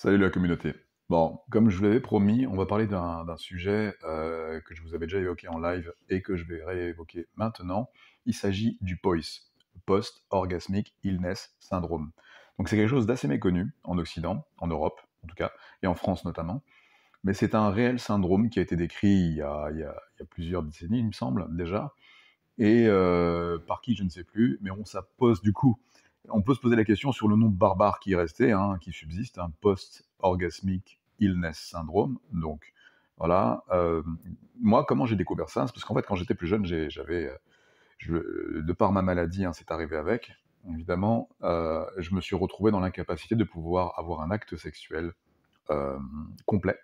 Salut la communauté. Bon, comme je vous l'avais promis, on va parler d'un sujet que je vous avais déjà évoqué en live et que je vais réévoquer maintenant. Il s'agit du POIS, Post-Orgasmic Illness Syndrome. Donc c'est quelque chose d'assez méconnu en Occident, en Europe en tout cas, et en France notamment. Mais c'est un réel syndrome qui a été décrit il y a plusieurs décennies, il me semble, déjà, et par qui je ne sais plus, mais ça pose du coup, on peut se poser la question sur le nom barbare qui est resté, hein, qui subsiste, un post-orgasmic illness syndrome. Donc voilà, moi comment j'ai découvert ça, c'est parce qu'en fait quand j'étais plus jeune, de par ma maladie, hein, c'est arrivé avec, évidemment, je me suis retrouvé dans l'incapacité de pouvoir avoir un acte sexuel euh, complet,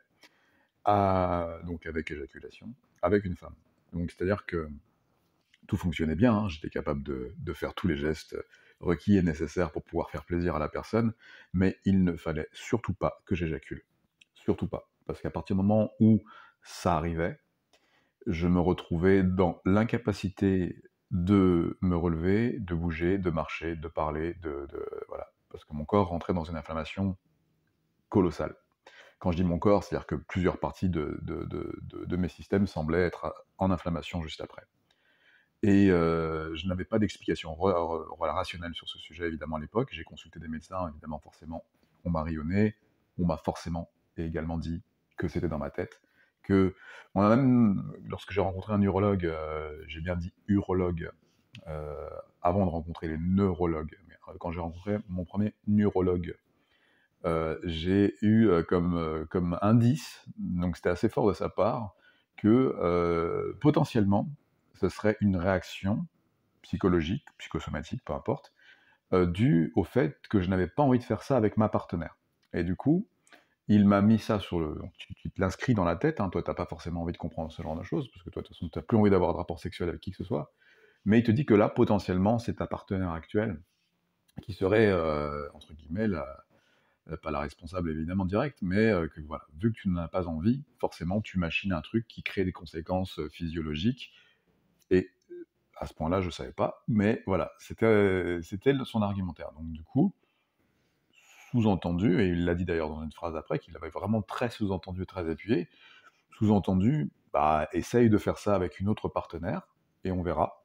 donc avec éjaculation, avec une femme. Donc c'est-à-dire que tout fonctionnait bien, hein, j'étais capable de faire tous les gestes requis et nécessaires pour pouvoir faire plaisir à la personne, mais il ne fallait surtout pas que j'éjacule. Surtout pas. Parce qu'à partir du moment où ça arrivait, je me retrouvais dans l'incapacité de me relever, de bouger, de marcher, de parler, voilà. Parce que mon corps rentrait dans une inflammation colossale. Quand je dis mon corps, c'est-à-dire que plusieurs parties de mes systèmes semblaient être en inflammation juste après. Et je n'avais pas d'explication rationnelle sur ce sujet, évidemment, à l'époque. J'ai consulté des médecins, évidemment, forcément. On m'a rayonné, on m'a forcément et également dit que c'était dans ma tête. Que, on a même, lorsque j'ai rencontré un urologue, j'ai bien dit urologue, avant de rencontrer les neurologues, mais quand j'ai rencontré mon premier neurologue, j'ai eu comme indice, donc c'était assez fort de sa part, que potentiellement, ce serait une réaction psychologique, psychosomatique, peu importe, due au fait que je n'avais pas envie de faire ça avec ma partenaire. Et du coup, il m'a mis ça sur le... Donc, tu te l'inscris dans la tête, hein, toi t'as pas forcément envie de comprendre ce genre de choses, parce que toi de toute façon t'as plus envie d'avoir de rapport sexuel avec qui que ce soit, mais il te dit que là, potentiellement, c'est ta partenaire actuelle qui serait, entre guillemets, pas la responsable évidemment directe, mais que voilà, vu que tu n'en as pas envie, forcément tu machines un truc qui crée des conséquences physiologiques, et à ce point-là je savais pas, mais voilà, c'était son argumentaire. Donc du coup, sous-entendu, et il l'a dit d'ailleurs dans une phrase après, qu'il avait vraiment très sous-entendu, très appuyé, sous-entendu, bah essaye de faire ça avec une autre partenaire, et on verra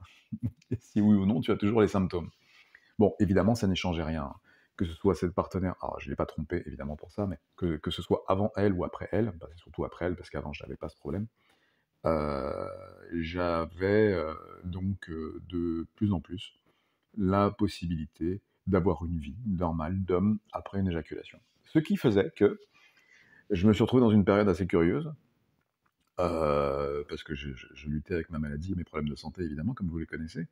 si oui ou non tu as toujours les symptômes. Bon, évidemment, ça n'y changeait rien, hein. Que ce soit cette partenaire, alors je ne l'ai pas trompée évidemment pour ça, mais que ce soit avant elle ou après elle, bah, c'est surtout après elle, parce qu'avant je n'avais pas ce problème, euh, j'avais donc de plus en plus la possibilité d'avoir une vie normale d'homme après une éjaculation. Ce qui faisait que je me suis retrouvé dans une période assez curieuse, parce que je luttais avec ma maladie et mes problèmes de santé évidemment, comme vous les connaissez,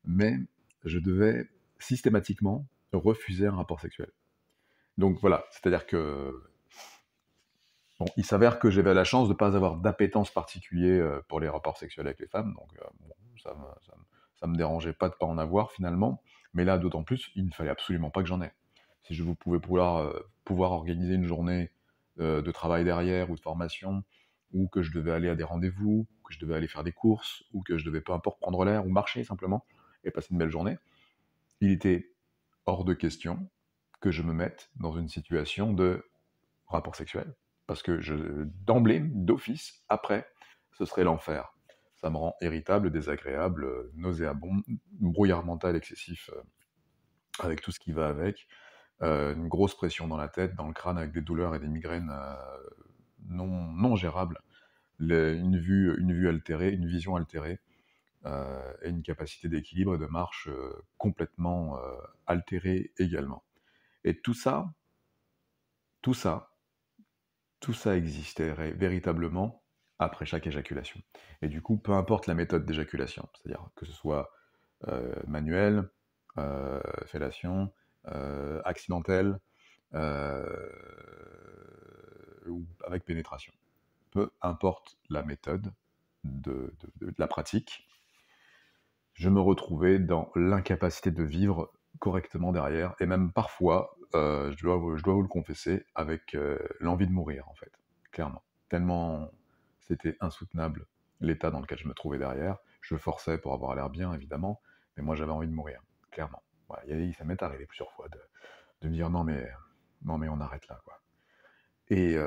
mais je devais systématiquement refuser un rapport sexuel. Donc voilà, c'est-à-dire que bon, il s'avère que j'avais la chance de ne pas avoir d'appétence particulière pour les rapports sexuels avec les femmes, donc bon, ça me dérangeait pas de pas en avoir finalement, mais là d'autant plus, il ne fallait absolument pas que j'en ai. Si je vous pouvais pouvoir organiser une journée de travail derrière ou de formation, ou que je devais aller à des rendez-vous, que je devais aller faire des courses, ou que je devais peu importe prendre l'air ou marcher simplement et passer une belle journée, il était hors de question que je me mette dans une situation de rapport sexuel, parce que d'emblée, d'office, après, ce serait l'enfer. Ça me rend irritable, désagréable, nauséabond, brouillard mental excessif avec tout ce qui va avec, une grosse pression dans la tête, dans le crâne avec des douleurs et des migraines non gérables, une vue altérée, une vision altérée, et une capacité d'équilibre et de marche complètement altérée également. Et tout ça, tout ça existait véritablement après chaque éjaculation. Et du coup, peu importe la méthode d'éjaculation, c'est-à-dire que ce soit manuel, fellation, accidentelle, euh, ou avec pénétration. Peu importe la méthode de la pratique, je me retrouvais dans l'incapacité de vivre correctement derrière, et même parfois, je dois vous le confesser, avec l'envie de mourir, en fait, clairement. Tellement c'était insoutenable l'état dans lequel je me trouvais derrière. Je forçais pour avoir l'air bien, évidemment, mais moi j'avais envie de mourir, clairement. Voilà, ça m'est arrivé plusieurs fois de me dire non mais on arrête là, quoi. et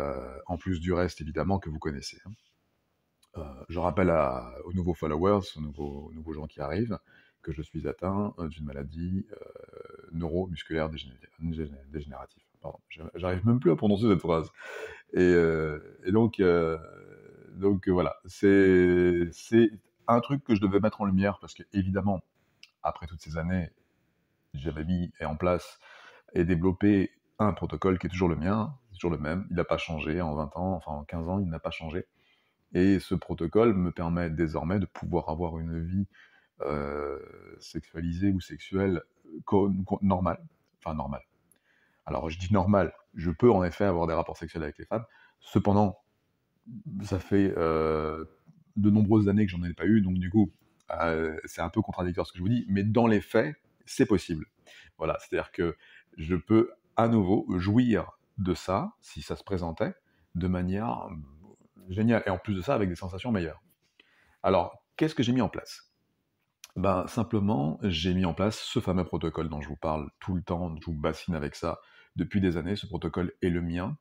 en plus du reste, évidemment, que vous connaissez, hein. Je rappelle aux nouveaux followers, aux nouveaux gens qui arrivent, que je suis atteint d'une maladie neuromusculaire dégénérative. Pardon, j'arrive même plus à prononcer cette phrase. Et donc, voilà, c'est un truc que je devais mettre en lumière parce que évidemment, après toutes ces années, j'avais mis en place et développé un protocole qui est toujours le mien, c'est toujours le même, il n'a pas changé en 20 ans, enfin en 15 ans, il n'a pas changé. Et ce protocole me permet désormais de pouvoir avoir une vie euh, sexualisée ou sexuelle normale. Enfin normale. Alors je dis normal, je peux en effet avoir des rapports sexuels avec les femmes, cependant, ça fait de nombreuses années que j'en ai pas eu, donc du coup, c'est un peu contradictoire ce que je vous dis, mais dans les faits, c'est possible. Voilà, c'est-à-dire que je peux à nouveau jouir de ça, si ça se présentait, de manière géniale, et en plus de ça, avec des sensations meilleures. Alors, qu'est-ce que j'ai mis en place? Ben, simplement, j'ai mis en place ce fameux protocole dont je vous parle tout le temps, je vous bassine avec ça depuis des années, ce protocole est le mien.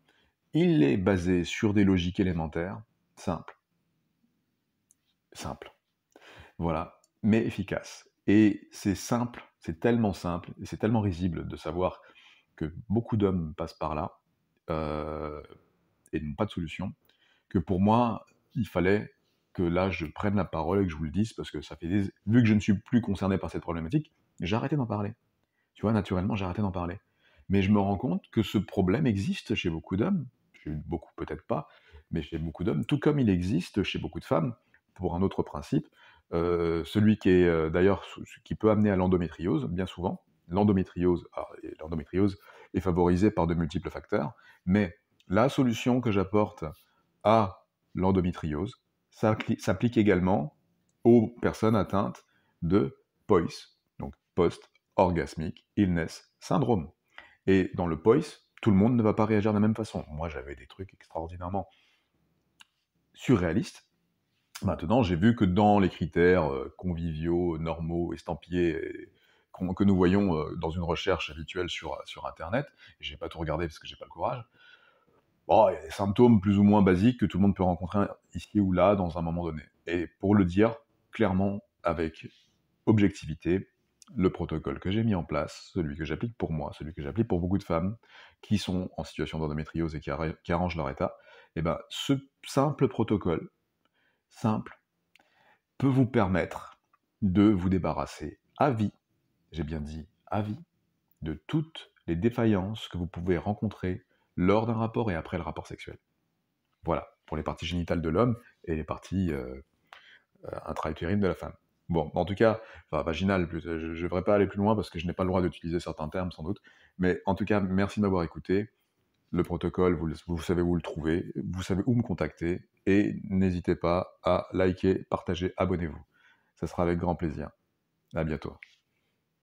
Il est basé sur des logiques élémentaires, simples, simples, voilà, mais efficaces. Et c'est simple, c'est tellement simple, et c'est tellement risible de savoir que beaucoup d'hommes passent par là, euh, et n'ont pas de solution, que pour moi, il fallait que là, je prenne la parole et que je vous le dise, parce que ça fait vu que je ne suis plus concerné par cette problématique, j'ai arrêté d'en parler. Tu vois, naturellement, j'ai arrêté d'en parler. Mais je me rends compte que ce problème existe chez beaucoup d'hommes, chez beaucoup peut-être pas, mais chez beaucoup d'hommes, tout comme il existe chez beaucoup de femmes, pour un autre principe, celui qui est d'ailleurs qui peut amener à l'endométriose, bien souvent. L'endométriose est favorisée par de multiples facteurs, mais la solution que j'apporte à l'endométriose s'applique également aux personnes atteintes de POIS, donc post-orgasmic illness syndrome. Et dans le POIS, tout le monde ne va pas réagir de la même façon. Moi, j'avais des trucs extraordinairement surréalistes. Maintenant, j'ai vu que dans les critères conviviaux, normaux, estampillés, que nous voyons dans une recherche habituelle sur Internet, et j'ai pas tout regardé parce que j'ai pas le courage, bon, il y a des symptômes plus ou moins basiques que tout le monde peut rencontrer ici ou là dans un moment donné. Et pour le dire clairement, avec objectivité, le protocole que j'ai mis en place, celui que j'applique pour moi, celui que j'applique pour beaucoup de femmes qui sont en situation d'endométriose et qui arrangent leur état, et ben, ce simple protocole, simple, peut vous permettre de vous débarrasser à vie, j'ai bien dit à vie, de toutes les défaillances que vous pouvez rencontrer lors d'un rapport et après le rapport sexuel. Voilà, pour les parties génitales de l'homme et les parties intra-utérines de la femme. Bon, en tout cas, enfin vaginal, je ne devrais pas aller plus loin parce que je n'ai pas le droit d'utiliser certains termes sans doute, mais en tout cas, merci de m'avoir écouté. Le protocole, vous savez où le trouver, vous savez où me contacter, et n'hésitez pas à liker, partager, abonnez-vous. Ça sera avec grand plaisir. À bientôt.